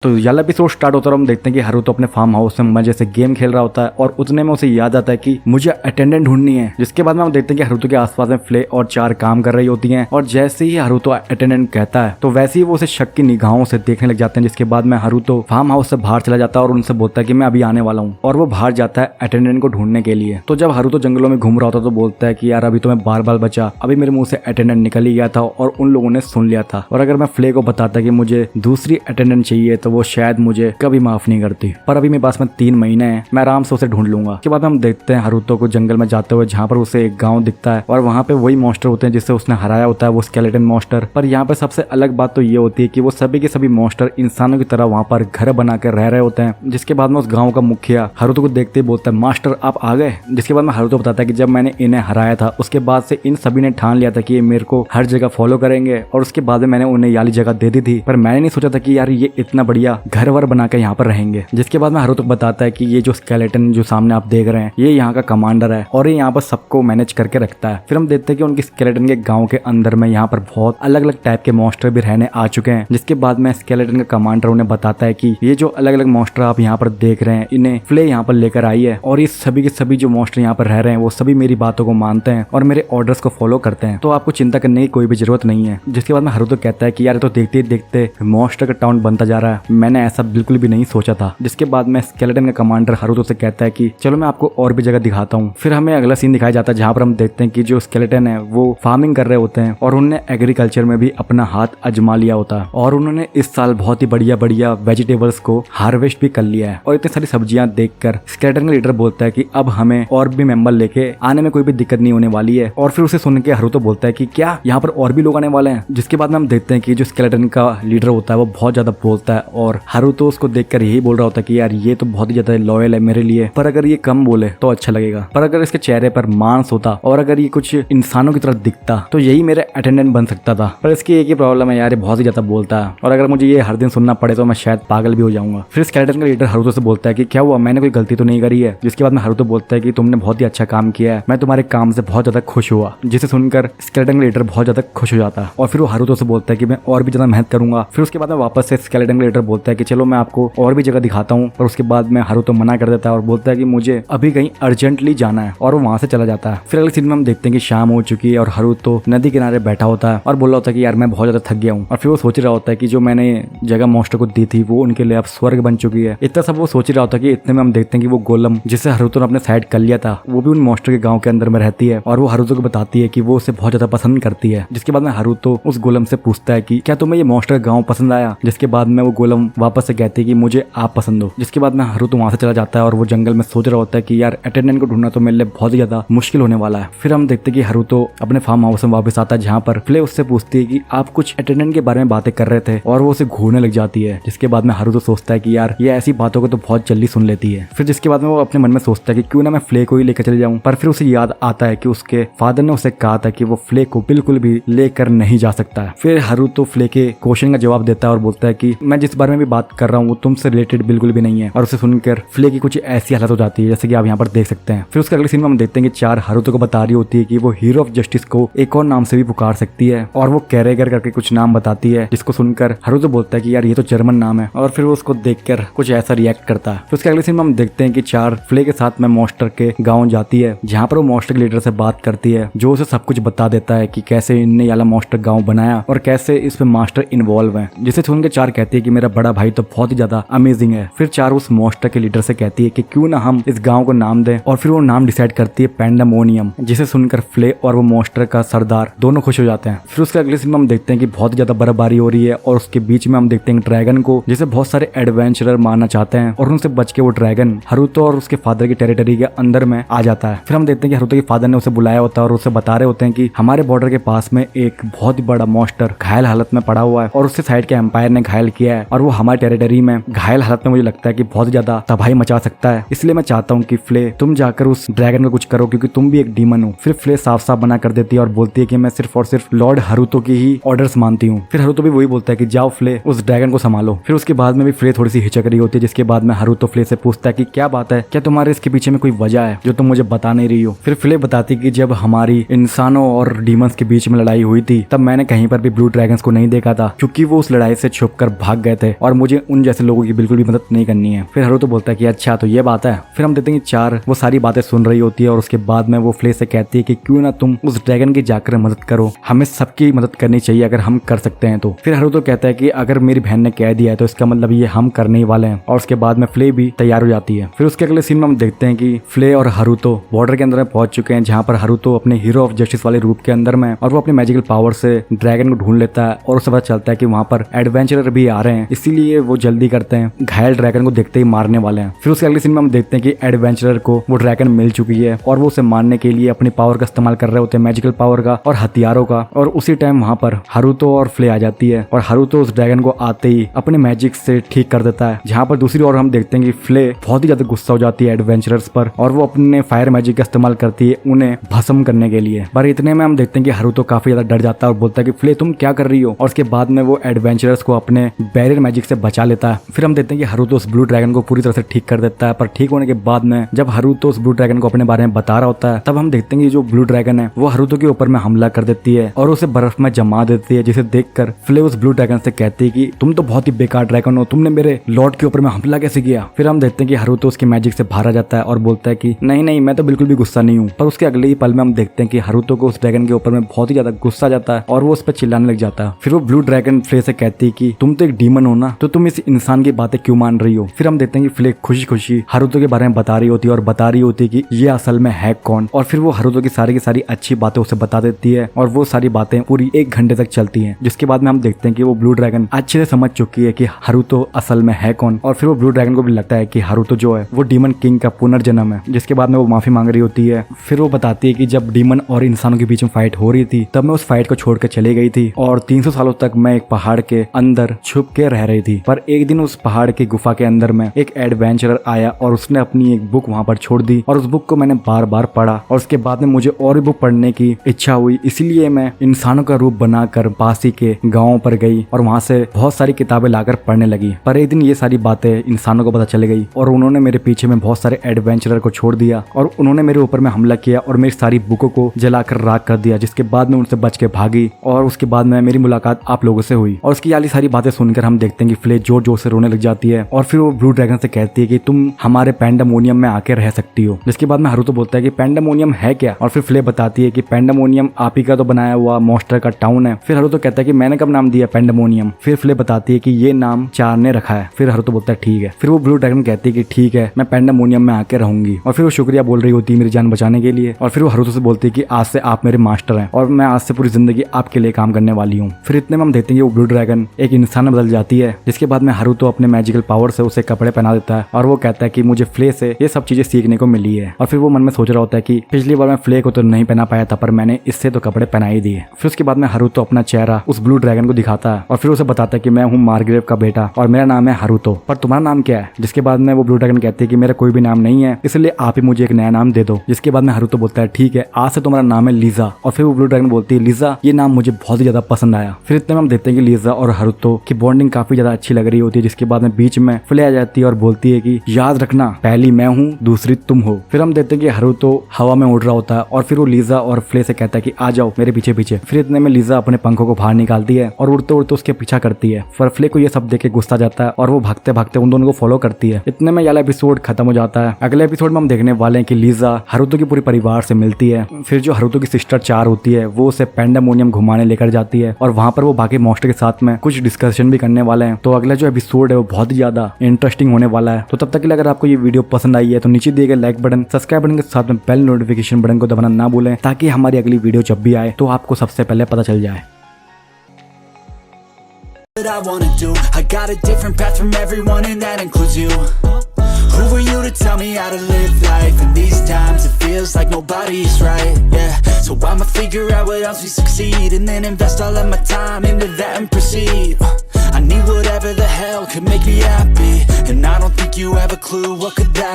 तो याला episode start होता है और हम देखते हैं कि हारुतो अपने फार्म हाउस में मजे से गेम खेल रहा होता है और उतने में उसे याद आता है कि मुझे अटेंडेंट ढूंढनी है। जिसके बाद में हम देखते हैं कि हारुतो के आसपास में फ्ले और चार काम कर रही होती हैं और जैसे ही हारुतो अटेंडेंट कहता है तो वैसे ही वो उसे शक की निगाहों से देखने लग जाते हैं। जिसके बाद में हारुतो फार्म हाउस से बाहर चला जाता है और उनसे बोलता है कि मैं अभी आने वाला हूँ और वो बाहर जाता है अटेंडेंट को ढूंढने के लिए। तो जब हारुतो जंगलों में घूम रहा होता तो बोलता है कि यार अभी तो मैं बार बार बचा, अभी मेरे मुंह से अटेंडेंट निकल ही गया था और उन लोगों ने सुन लिया था और अगर मैं फ्ले को बताता कि मुझे दूसरी अटेंडेंट चाहिए तो वो शायद मुझे कभी माफ नहीं करती। पर अभी मेरे पास में 3 महीने हैं, मैं आराम से उसे ढूंढ लूंगा। उसके बाद हम देखते हैं हारुतो को जंगल में जाते हुए जहाँ पर उसे एक गांव दिखता है और वहाँ पे वही मॉन्स्टर होते हैं जिससे उसने हराया होता है, वो स्केलेटन मॉन्स्टर। पर यहाँ पे सबसे अलग बात तो ये होती है कि वो सभी के सभी मॉन्स्टर इंसानों की तरह वहाँ पर घर बना कर रह रहे होते हैं। जिसके बाद में उस गाँव का मुखिया हारुतो को देखते ही बोलता है मास्टर आप आ गए। जिसके बाद में हारुतो बताता है कि जब मैंने इन्हें हराया था उसके बाद से इन सभी ने ठान लिया था कि ये मेरे को हर जगह फॉलो करेंगे और उसके बाद में मैंने उन्हें याली जगह दे दी थी, पर मैंने नहीं सोचा था कि यार ये इतना बढ़िया घर वर बनाकर यहाँ पर रहेंगे। जिसके बाद में हारुतो बताता है कि ये जो स्केलेटन जो सामने आप देख रहे हैं ये यहाँ का कमांडर है और ये यहाँ पर सबको मैनेज करके रखता है। फिर हम देखते हैं कि उनकी स्केलेटन के गांव के अंदर में यहाँ पर बहुत अलग अलग टाइप के मॉन्स्टर भी रहने आ चुके हैं। जिसके बाद में स्केलेटन का कमांडर उन्हें बताता है कि ये जो अलग अलग मॉन्स्टर आप यहाँ पर देख रहे हैं इन्हें फ्ले यहाँ पर लेकर आई है और ये सभी के सभी जो मॉन्स्टर यहाँ पर रह रहे हैं वो सभी मेरी बातों को मानते हैं और मेरे ऑर्डर्स को फॉलो करते हैं, तो आपको चिंता करने की कोई भी जरूरत नहीं है। जिसके बाद में हारुतो कहता है कि यार तो देखते ही देखते मॉन्स्टर का टाउन बनता जा रहा है, मैंने ऐसा बिल्कुल भी नहीं सोचा था। जिसके बाद में स्केलेटन का कमांडर हारुतो से कहता है कि चलो मैं आपको और भी जगह दिखाता हूँ। फिर हमें अगला सीन दिखाया जाता है जहाँ पर हम देखते हैं कि जो स्केलेटन है वो फार्मिंग कर रहे होते हैं और उन्होंने एग्रीकल्चर में भी अपना हाथ आजमा लिया होता है और उन्होंने इस साल बहुत ही बढ़िया बढ़िया वेजिटेबल्स को हार्वेस्ट भी कर लिया है। और इतनी सारी सब्जियां देखकर स्केलेटन का लीडर बोलता है कि अब हमें और भी मेंबर लेके आने में कोई भी दिक्कत नहीं होने वाली है। और फिर उसे सुन के हारुतो बोलता है कि क्या यहाँ पर और भी लोग आने वाले हैं। जिसके बाद में हम देखते हैं कि जो स्केलेटन का लीडर होता है वो बहुत ज्यादा बोलता है और हारुतो उसको देखकर यही बोल रहा होता है कि यार ये तो बहुत ही ज्यादा लॉयल है मेरे लिए, पर अगर ये कम बोले तो अच्छा लगेगा, पर अगर इसके चेहरे पर मांस होता और अगर ये कुछ इंसानों की तरह दिखता तो यही मेरे अटेंडेंट बन सकता था। पर इसकी एक ही प्रॉब्लम है यार, ये बहुत ही ज्यादा बोलता है और अगर मुझे ये हर दिन सुनना पड़े तो मैं शायद पागल भी हो जाऊंगा। फिर स्केलेटन का लीडर हारुतो से बोलता है कि क्या हुआ, मैंने कोई गलती तो नहीं करी है। जिसके बाद में हारुतो बोलता है कि तुमने बहुत ही अच्छा काम किया है, मैं तुम्हारे काम से बहुत ज्यादा खुश हुआ। जिसे सुनकर स्केलेटन का लीडर बहुत ज्यादा खुश हो जाता है और फिर वो हारुतो से बोलता है कि मैं और भी ज्यादा मेहनत करूंगा। फिर उसके बाद में वापस से स्केलेटन का लीडर बोलता है कि चलो मैं आपको और भी जगह दिखाता हूँ, और उसके बाद में हारुतो मना कर देता है और बोलता है कि मुझे अभी कहीं अर्जेंटली जाना है और वो वहां से चला जाता है। फिर अगले सीन में हम देखते हैं कि शाम हो चुकी है और हारुतो नदी किनारे बैठा होता है और बोल रहा होता है कि यार मैं बहुत ज्यादा थक गया हूँ। और फिर वो सोच रहा होता है कि जो मैंने जगह मॉन्स्टर को दी थी वो उनके लिए अब स्वर्ग बन चुकी है। इतना सब वो सोच रहा होता है कि इतने में हम देखते हैं कि वो गोलम जिसे हारुतो ने अपने साइड कर लिया था वो भी उन मॉन्स्टर के गाँव के अंदर में रहती है और वो हारुतो को बताती है कि वो उसे बहुत ज्यादा पसंद करती है। जिसके बाद में हारुतो उस गोलम से पूछता है कि क्या तुम्हें ये मॉन्स्टर का गाँव पसंद आया। जिसके बाद में वो गोलम वापस से कहती है कि मुझे आप पसंद हो। जिसके बाद में हारुतो वहां से चला जाता है और वो जंगल में सोच रहा होता है कि यार अटेंडेंट को ढूंढना तो मेरे लिए बहुत ही ज्यादा मुश्किल होने वाला है। फिर हम देखते हैं कि हारुतो अपने फार्म हाउस में वापस आता है जहाँ पर फ्ले उससे पूछती है कि आप कुछ अटेंडेंट के बारे में बातें कर रहे थे और वो उसे घूरने लग जाती है। जिसके बाद में हारुतो सोचता है कि यार ये ऐसी बातों को तो बहुत जल्दी सुन लेती है। फिर जिसके बाद में वो अपने मन में सोचता है कि क्यों ना मैं फ्ले को ही लेकर चले जाऊं। पर फिर उसे याद आता है कि उसके फादर ने उसे कहा था कि वो फ्ले को बिल्कुल भी लेकर नहीं जा सकता है। फिर हारुतो फ्ले के क्वेश्चन का जवाब देता है और बोलता है कि मैं जिस बारे में भी बात कर रहा हूँ वो तुमसे रिलेटेड बिल्कुल भी नहीं है। और उसे सुनकर फ्ले की कुछ ऐसी हालत हो जाती है जैसे कि आप यहाँ पर देख सकते हैं। फिर उसके अगले सीन में हम देखते हैं कि चार हारुतो को बता रही होती है कि वो हीरो ऑफ जस्टिस को एक और नाम से भी पुकार सकती है और वो कैरेगर करके कुछ नाम बताती है। जिसको सुनकर हारुतो बोलता है कि यार ये तो जर्मन नाम है और फिर वो उसको देखकर कुछ ऐसा रिएक्ट करता है। फिर उसके अगले सीन में हम देखते हैं कि चार फ्ले के साथ में मॉन्स्टर के गाँव जाती है जहाँ पर वो मॉन्स्टर के लीडर से बात करती है जो उसे सब कुछ बता देता है कि कैसे इनने याला मॉन्स्टर गाँव बनाया और कैसे इसमें मास्टर इन्वॉल्व है। जिसे सुनकर चार कहती है कि मेरा बड़ा भाई तो बहुत ही ज्यादा अमेजिंग है। फिर चार उस मॉन्स्टर के लीडर से कहती है कि क्यों ना हम इस गांव को नाम दें और फिर वो नाम डिसाइड करती है पैंडेमोनियम। जिसे सुनकर फ्ले और वो मॉन्स्टर का सरदार दोनों खुश हो जाते हैं। फिर उसके अगले सीन में हम देखते हैं कि बहुत ज्यादा बर्फबारी हो रही है और उसके बीच में हम देखते हैं ड्रैगन को जिसे बहुत सारे एडवेंचरर मारना चाहते हैं और उनसे बच के वो ड्रैगन हारुतो और उसके फादर की टेरिटरी के अंदर में आ जाता है। फिर हम देखते हैं कि हारुतो के फादर ने उसे बुलाया होता है और उसे बता रहे होते हैं कि हमारे बॉर्डर के पास में एक बहुत ही बड़ा मॉन्स्टर घायल हालत में पड़ा हुआ है और उससे साइड के एम्पायर ने घायल किया है और वो हमारे टेरिटरी में घायल हालत में मुझे लगता है कि बहुत ज्यादा तबाही मचा सकता है। इसलिए मैं चाहता हूँ कि फ्ले तुम जाकर उस ड्रैगन को कुछ करो क्योंकि तुम भी एक डीमन हो। फिर फ्ले साफ साफ मना कर देती है और बोलती है कि मैं सिर्फ और सिर्फ लॉर्ड हारुतो की ही ऑर्डर्स मानती हूँ। फिर हारुतो भी वही बोलता है कि जाओ फ्ले उस ड्रैगन को संभालो। फिर उसके बाद में भी फ्ले थोड़ी सी हिचक रही होती है। जिसके बाद में हारुतो फ्ले से पूछता है कि क्या बात है, क्या तुम्हारे इसके पीछे में कोई वजह है जो तुम मुझे बता नहीं रही हो। फिर फ्ले बताती कि जब हमारी इंसानों और डीमंस के बीच में लड़ाई हुई थी तब मैंने कहीं पर भी ब्लू ड्रैगन्स को नहीं देखा था क्योंकि वो उस लड़ाई से छुपकर भाग गए थे थे और मुझे उन जैसे लोगों की बिल्कुल भी मदद नहीं करनी है। फिर हारुतो बोलता है कि अच्छा तो ये बात है। फिर हम देखते हैं कि चार वो सारी बातें सुन रही होती है और उसके बाद में वो फ्ले से कहती है कि क्यों ना तुम उस ड्रैगन की जाकर मदद करो, हमें सबकी मदद करनी चाहिए अगर हम कर सकते हैं तो। फिर हारुतो कहता है कि अगर मेरी बहन ने कह दिया है तो इसका मतलब ये हम करने ही वाले हैं। और उसके बाद में फ्ले भी तैयार हो जाती है। फिर उसके अगले सीन में हम देखते हैं कि फ्ले और हारुतो बॉर्डर के अंदर में पहुंच चुके हैं, जहां पर हारुतो अपने हीरो ऑफ जस्टिस वाले रूप के अंदर में और वो अपने मैजिकल पावर से ड्रैगन को ढूंढ लेता है और उसे पता चलता है कि वहां पर एडवेंचरर भी आ रहे हैं, इसीलिए वो जल्दी करते हैं, घायल ड्रैगन को देखते ही मारने वाले हैं। फिर उसके अगले सीन में हम देखते हैं कि एडवेंचरर को वो ड्रैगन मिल चुकी है और वो उसे मारने के लिए अपनी पावर का इस्तेमाल कर रहे होते हैं, मैजिकल पावर का और हथियारों का। और उसी टाइम वहां पर हारुतो और फ्ले आ जाती है और हारुतो उस ड्रैगन को आते ही अपने मैजिक से ठीक कर देता है। जहां पर दूसरी ओर हम देखते हैं कि फ्ले बहुत ही ज्यादा गुस्सा हो जाती है एडवेंचरर्स पर और वो अपने फायर मैजिक का इस्तेमाल करती है उन्हें भस्म करने के लिए। पर इतने में हम देखते हैं कि हारुतो काफी ज्यादा डर जाता है और बोलता है कि फ्ले तुम क्या कर रही हो, और उसके बाद में वो एडवेंचरर्स को अपने बैरियर मैजिक से बचा लेता है। फिर हम देखते हैं कि हारुतो उस ब्लू ड्रैगन को पूरी तरह से ठीक कर देता है। पर ठीक होने के बाद में जब हारुतो उस ब्लू ड्रैगन को अपने बारे में बता रहा होता है, तब हम देखते हैं कि जो ब्लू ड्रैगन है वो हारुतो के ऊपर में हमला कर देती है और उसे बर्फ में जमा देती है, जिसे देखकर फ्ले उस ब्लू ड्रैगन से कहती है कि तुम तो बहुत ही बेकार ड्रैगन हो, तुमने मेरे लॉर्ड के ऊपर में हमला कैसे किया। फिर हम देखते हैं कि हारुतो उसकी मैजिक से बाहर आ जाता है और बोलता है कि नहीं नहीं मैं तो बिल्कुल भी गुस्सा नहीं हूँ। पर उसके अगले ही पल में हम देखते हैं कि हारुतो को उस ड्रैगन के ऊपर में बहुत ही ज्यादा गुस्सा आ जाता है और वो उस पर चिल्लाने लग जाता है। फिर वो ब्लू ड्रैगन फ्ले से कहती है कि तुम तो एक डीमन हो ना, तो तुम इस इंसान की बातें क्यों मान रही हो। फिर हम देखते हैं कि फ्ले खुशी खुशी हारुतो के बारे में बता रही होती है और बता रही होती है कि ये असल में है कौन। और फिर वो हारुतो की सारी अच्छी बातें उसे बता देती है और वो सारी बातें पूरी 1 घंटे तक चलती हैं। जिसके बाद में हम देखते हैं कि वो ब्लू ड्रैगन अच्छे से समझ चुकी है कि हारुतो असल में है कौन। और फिर वो ब्लू ड्रैगन को भी लगता है कि हारुतो जो है वो डीमन किंग का पुनर्जन्म है। जिसके बाद में वो माफी मांग रही होती है। फिर वो बताती है कि जब डीमन और इंसानों के बीच में फाइट हो रही थी तब मैं उस फाइट को छोड़कर चली गई थी और 300 सालों तक मैं एक पहाड़ के अंदर छुप के रह रही थी। पर एक दिन उस पहाड़ की गुफा के अंदर में एक एडवेंचरर आया और उसने अपनी एक बुक वहां पर छोड़ दी और उस बुक को मैंने बार बार पढ़ा और उसके बाद में मुझे और भी बुक पढ़ने की इच्छा हुई, इसलिए मैं इंसानों का रूप बनाकर पासी के गाँव पर गई और वहां से बहुत सारी किताबें लाकर पढ़ने लगी। पर एक दिन ये सारी बातें इंसानों को पता चल गई और उन्होंने मेरे पीछे में बहुत सारे एडवेंचरर को छोड़ दिया और उन्होंने मेरे ऊपर में हमला किया और मेरी सारी बुकों को जलाकर राख कर दिया। जिसके बाद में उनसे बच के भागी और उसके बाद में मेरी मुलाकात आप लोगों से हुई। और उसकी सारी बातें सुनकर हम देखते हैं कि फ्ले जोर जोर से रोने लग जाती है और फिर वो ब्लू ड्रैगन से कहती है कि तुम हमारे पैंडेमोनियम में आके रह सकती हो। जिसके बाद में हारुतो बोलता है कि पैंडेमोनियम है क्या, और फिर फ्ले बताती है कि पैंडेमोनियम आप ही का तो बनाया हुआ मॉन्स्टर का टाउन है। फिर हारुतो कहता है कि मैंने कब नाम दिया पैंडेमोनियम। फिर फ्ले बताती है कि ये नाम चार ने रखा है। फिर हारुतो बोलता है ठीक है। फिर वो ब्लू ड्रैगन कहती है कि ठीक है मैं पैंडेमोनियम में आके रहूंगी और फिर वो शुक्रिया बोल रही होती है मेरी जान बचाने के लिए। और फिर वो हारुतो से बोलती है कि आज से आप मेरे मास्टर हैं और मैं आज से पूरी जिंदगी आपके लिए काम करने वाली हूँ। फिर इतने में हम देखते हैं कि वो ब्लू ड्रैगन एक इंसान में बदल जाती है। जिसके बाद में हारुतो अपने मैजिकल पावर से उसे कपड़े पहना देता है और वो कहता है कि मुझे फ्ले से ये सब चीजें सीखने को मिली है। और फिर वो मन में सोच रहा होता है कि पिछली बार मैं फ्ले को तो नहीं पहना पाया था पर मैंने इससे तो कपड़े पहना ही दिए। फिर उसके बाद में हारुतो अपना चेहरा उस ब्लू ड्रैगन को दिखाता है और फिर उसे बताता है कि मैं हूँ मार्ग्रेव का बेटा और मेरा नाम है हारुतो, पर तुम्हारा नाम क्या है। जिसके बाद में वो ब्लू ड्रैगन कहती है कि मेरा कोई भी नाम नहीं है, इसलिए आप ही मुझे एक नया नाम दे दो। जिसके बाद में हारुतो बोलता है ठीक है आज से तुम्हारा नाम है लीजा। और फिर वो ब्लू ड्रैगन बोलती है लीजा ये नाम मुझे बहुत ही ज्यादा पसंद आया। फिर इतने में हम देखते हैं कि लीजा और हारुतो की बॉन्डिंग काफी ज्यादा अच्छी लग रही होती है। जिसके बाद में बीच में फ्ले आ जाती है और बोलती है कि याद रखना पहली मैं हूँ दूसरी तुम हो। फिर हम देखते हैं कि हारुतो हवा में उड़ रहा होता है और फिर वो लीजा और फ्ले से कहता है कि आ जाओ मेरे पीछे पीछे। फिर इतने में लीजा अपने पंखों को बाहर निकालती है और उड़ते उड़ते उसके पीछा करती है। पर फ्ले को ये सब देख के गुस्सा जाता है और वो भागते भागते उन दोनों को फॉलो करती है। इतने में वाला एपिसोड खत्म हो जाता है। अगले एपिसोड में हम देखने वाले हैं कि लीजा हारुतो की पूरी परिवार से मिलती है। फिर जो हारुतो की सिस्टर चार होती है वो उसे पैंडेमोनियम घुमाने लेकर जाती है और वहां पर वो बाकी मॉन्स्टर के साथ में कुछ डिस्कशन भी करने वाले हैं। तो अगला जो एपिसोड है वो बहुत ही ज्यादा इंटरेस्टिंग होने वाला है। तो तब तक के लिए अगर आपको ये वीडियो पसंद आई है तो नीचे दिए गए लाइक बटन, सब्सक्राइब बटन के साथ में बेल नोटिफिकेशन बटन को दबाना ना भूलें ताकि हमारी अगली वीडियो जब भी आए तो आपको सबसे पहले पता चल जाए। I wanna do. I got a different path from everyone and that includes you. Who are you to tell me how to live life? In these times it feels like nobody's right, yeah. So I'ma figure out what else we succeed and then invest all of my time into that and proceed. I need whatever the hell could make me happy, and I don't think you have a clue what could that